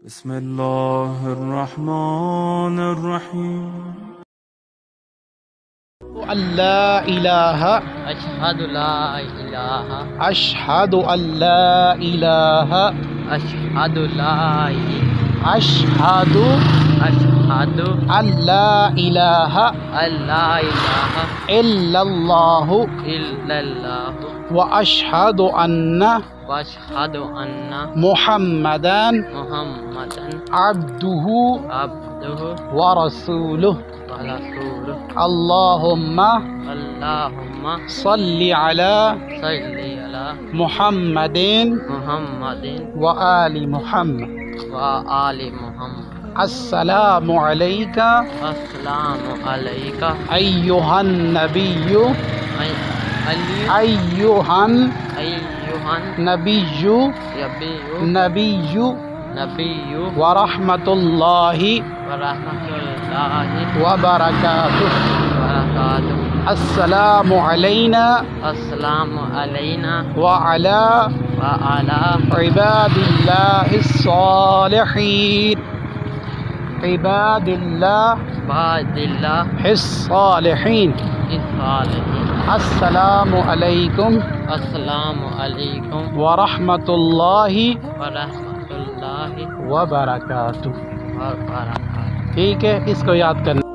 बिस्मिल्लाहिर्रहमानिर्रहीम। अल्ला इलाहा अशहदु ला इलाहा अशहदु अल्ला इलाहा अशहदु ला अशहदु अशहदु अल्ला इलाहा अल्ला इलाहा इल्लल्लाहु इल्लल्लाहु व अशहदु अन्ना व अशहदु अन्ना मुहम्मदन मुहम्मदन अब्दुहु अब्दुहु व रसूलुहु व रसूलुहु। अल्लाहुम्मा अल्लाहुम्मा सल्लि अला सल्लि अला मुहम्मदिन मुहम्मदिन व आलि मुहम्मद। व आलि मुहम्मद। अस्सलामु अलैका अस्सलामु अलैका अय्युहन नबिय्यु अय्युहन नबिय्यु नबिय्यु नबिय्यु व रहमतुल्लाहि व रहमतुल्लाहि व बरकातुहु। व बरकातुहु। अस्सलामु अलैना अस्सलामु अलैना व अला इबादिल्लाहिस सालिहीन इबादिल्लाहिस सालिहीन। अस्सलामु अलैकुम अस्सलामु अलैकुम व रहमतुल्लाहि व रहमतुल्लाहि व बरकातुहु। व बरकातुहु। ठीक है, इसको याद करना।